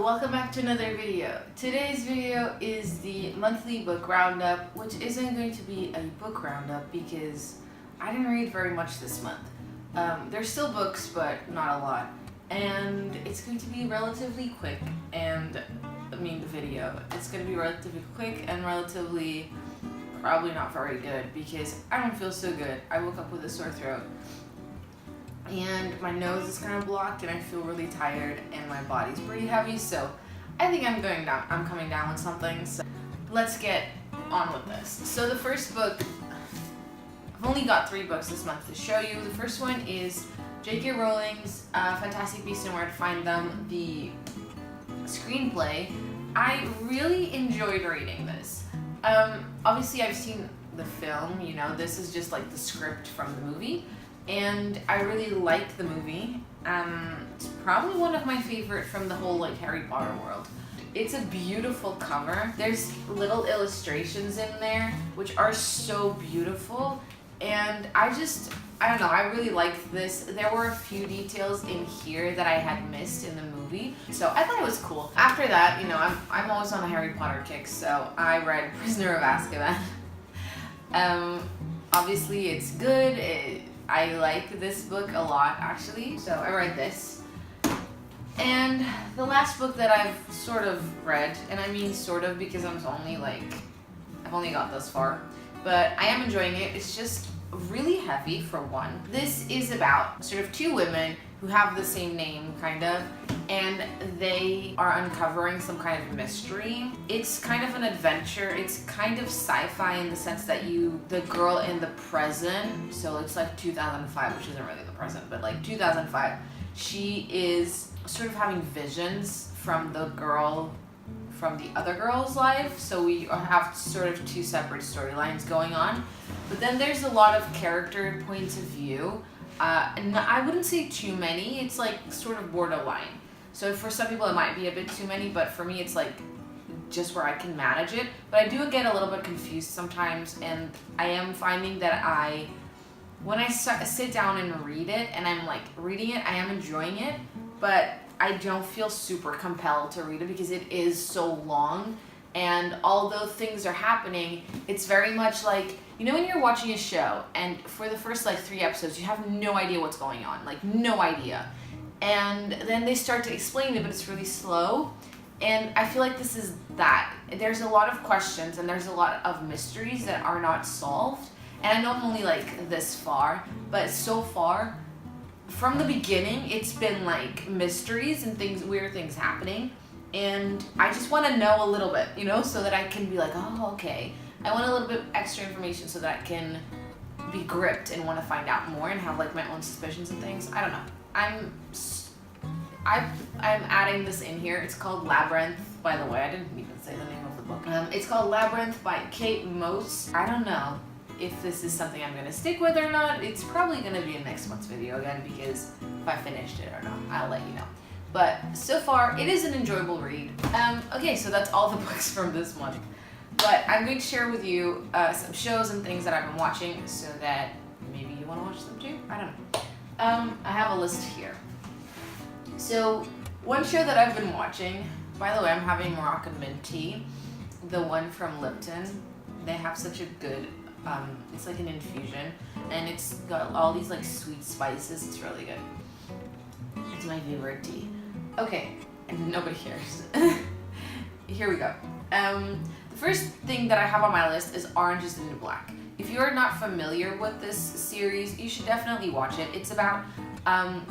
welcome back to another video. Today's video is the monthly book roundup, which isn't going to be a book roundup because I didn't read very much this month. There's still books, but not a lot. And it's going to be relatively quick, and the video. It's going to be relatively quick and relatively probably not very good because I don't feel so good. I woke up with a sore throat. And my nose is kind of blocked and I feel really tired and my body's pretty heavy, so I think I'm coming down with something. So let's get on with this. So the first book, I've only got 3 books this month to show you. The first one is J.K. Rowling's Fantastic Beasts and Where to Find Them, the screenplay. I really enjoyed reading this. Obviously I've seen the film, this is just like the script from the movie. And I really like the movie. It's probably one of my favorite from the whole Harry Potter world. It's a beautiful cover. There's little illustrations in there which are so beautiful. And I don't know, I really liked this. There were a few details in here that I had missed in the movie, so I thought it was cool. After that, I'm always on a Harry Potter kick, so I read Prisoner of Azkaban. Obviously it's good. I like this book a lot, actually, so I read this. And the last book that I've sort of read, and I mean sort of because I've only got thus far, but I am enjoying it. It's just really heavy for one. This is about sort of 2 women who have the same name, kind of, and they are uncovering some kind of mystery. It's kind of an adventure. It's kind of sci-fi in the sense that the girl in the present, so it's 2005, which isn't really the present, but 2005, she is sort of having visions from the girl from the other girl's life, so we have sort of 2 separate storylines going on. But then there's a lot of character points of view. And I wouldn't say too many, it's sort of borderline. So for some people it might be a bit too many, but for me it's just where I can manage it. But I do get a little bit confused sometimes, and I am finding that when I sit down and read it, and I'm reading it, I am enjoying it, but I don't feel super compelled to read it because it is so long. And although things are happening, it's very much when you're watching a show and for the first 3 episodes you have no idea what's going on, no idea. And then they start to explain it, but it's really slow. And I feel like this is that. There's a lot of questions and there's a lot of mysteries that are not solved. And I know I'm only this far, but so far, from the beginning, it's been mysteries and weird things happening. And I just want to know a little bit, so that I can be oh, okay. I want a little bit extra information so that I can be gripped and want to find out more and have my own suspicions and things. I don't know. I'm adding this in here. It's called Labyrinth, by the way. I didn't even say the name of the book. It's called Labyrinth by Mosse. I don't know if this is something I'm going to stick with or not. It's probably going to be a next month's video again, because if I finished it or not, I'll let you know. But so far, it is an enjoyable read. Okay, so that's all the books from this month. But I'm going to share with you some shows and things that I've been watching so that maybe you want to watch them too? I don't know. I have a list here. So one show that I've been watching, by the way, I'm having Moroccan mint tea, the one from Lipton. They have such a good, it's like an infusion, and it's got all these sweet spices. It's really good. It's my favorite tea. Okay, and nobody cares. Here we go. The first thing that I have on my list is Orange is the New Black. If you're not familiar with this series, you should definitely watch it. It's about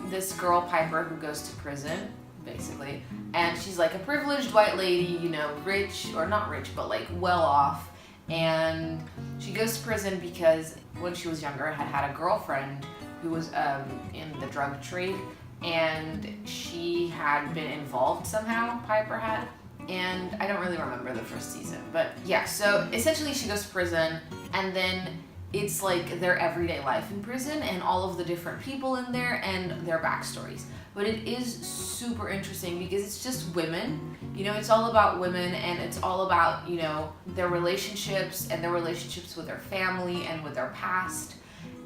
this girl, Piper, who goes to prison, basically. And she's a privileged white lady, rich, or not rich, but well off. And she goes to prison because when she was younger, had a girlfriend who was in the drug trade. And she had been involved somehow, Piper had. And I don't really remember the first season, but yeah, so essentially she goes to prison, and then it's their everyday life in prison and all of the different people in there and their backstories. But it is super interesting because it's just women, it's all about women, and it's all about, their relationships and their relationships with their family and with their past.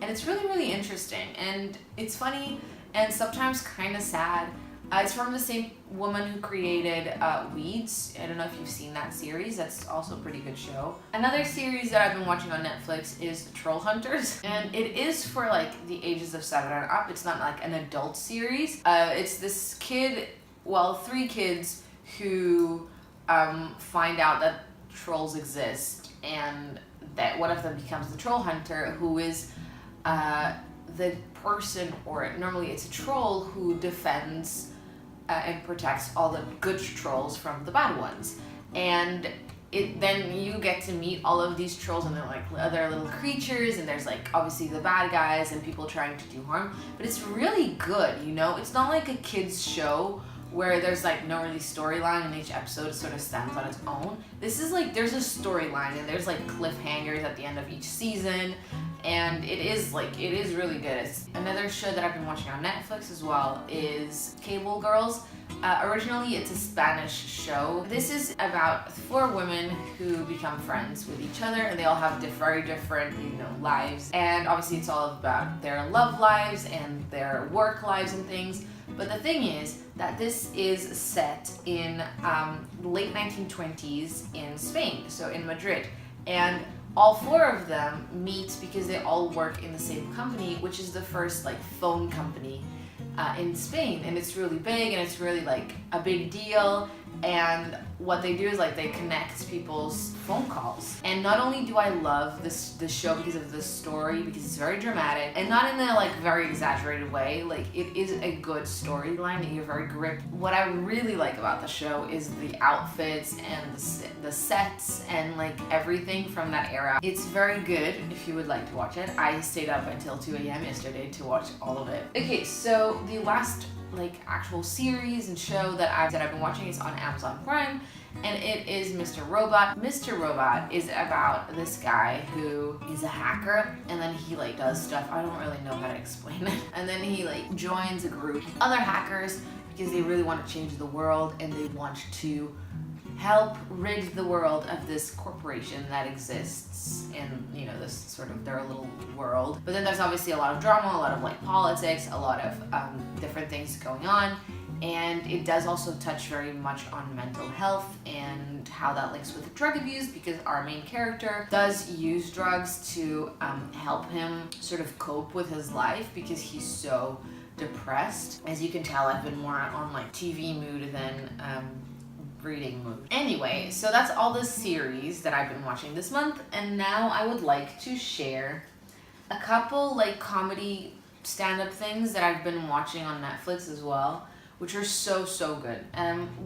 And it's really, really interesting, and it's funny and sometimes kind of sad. It's from the same woman who created Weeds. I don't know if you've seen that series. That's also a pretty good show. Another series that I've been watching on Netflix is Troll Hunters. And it is for like the ages of 7 and up. It's not like an adult series. It's this kid, well, 3 kids who find out that trolls exist, and that one of them becomes the troll hunter, who is the person, or normally it's a troll, who defends and protects all the good trolls from the bad ones. And then you get to meet all of these trolls, and they're like other little creatures, and there's like obviously the bad guys and people trying to do harm, but it's really good, you know? It's not like a kid's show where there's like no really storyline and each episode sort of stands on its own. This is like, there's a storyline and there's like cliffhangers at the end of each season, and it is really good. It's another show that I've been watching on Netflix as well is Cable Girls. Originally it's a Spanish show. This is about 4 women who become friends with each other, and they all have very different, you know, lives. And obviously it's all about their love lives and their work lives and things. But the thing is that this is set in the late 1920s in Spain, so in Madrid. And all 4 of them meet because they all work in the same company, which is the first like phone company in Spain. And it's really big, and it's really like a big deal. And what they do is like they connect people's phone calls. And not only do I love this show because of the story, because it's very dramatic and not in a like very exaggerated way. Like, it is a good storyline that you're very gripped. What I really like about the show is the outfits and the sets and like everything from that era. It's very good if you would like to watch it. I stayed up until 2 a.m. yesterday to watch all of it. Okay, so the last like actual series and show that I've been watching is on Amazon Prime, and it is Mr. Robot. Mr. Robot is about this guy who is a hacker, and then he like does stuff. I don't really know how to explain it. And then he like joins a group of other hackers because they really want to change the world, and they want to help rid the world of this corporation that exists in, you know, this sort of their little world. But then there's obviously a lot of drama, a lot of like politics, a lot of different things going on. And it does also touch very much on mental health and how that links with drug abuse, because our main character does use drugs to help him sort of cope with his life, because he's so depressed. As you can tell, I've been more on like TV mood than reading mood. Anyway, so that's all the series that I've been watching this month, and now I would like to share a couple like comedy stand-up things that I've been watching on Netflix as well, which are so good.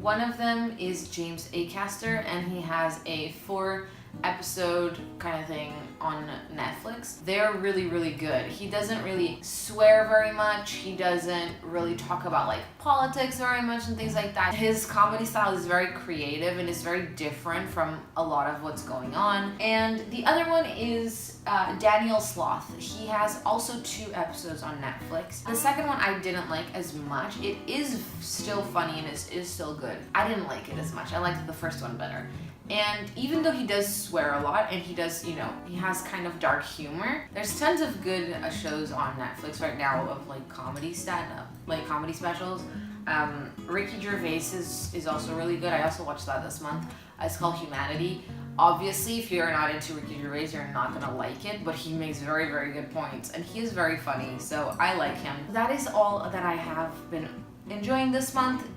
One of them is James Acaster, and he has a 4-episode kind of thing on Netflix. They're really good. He doesn't really swear very much. He doesn't really talk about like politics very much and things like that. His comedy style is very creative and is very different from a lot of what's going on. And the other one is Daniel Sloth. He has also 2 episodes on Netflix. The second one I didn't like as much. It is still funny and it is still good. I didn't like it as much. I liked the first one better. And even though he does swear a lot, and he does, you know, he has kind of dark humor, there's tons of good shows on Netflix right now of like comedy stand-up, like comedy specials. Ricky Gervais is also really good. I also watched that this month. It's called Humanity. Obviously, if you're not into Ricky Gervais, you're not gonna like it, but he makes very good points, and he is very funny, so I like him. That is all that I have been enjoying this month.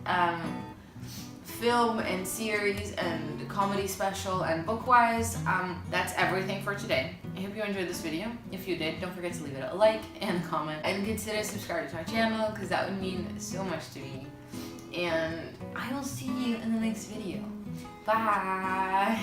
Film and series and comedy special and book-wise, that's everything for today. I hope you enjoyed this video. If you did, don't forget to leave it a like and comment, and consider subscribing to my channel, because that would mean so much to me. And I will see you in the next video. Bye!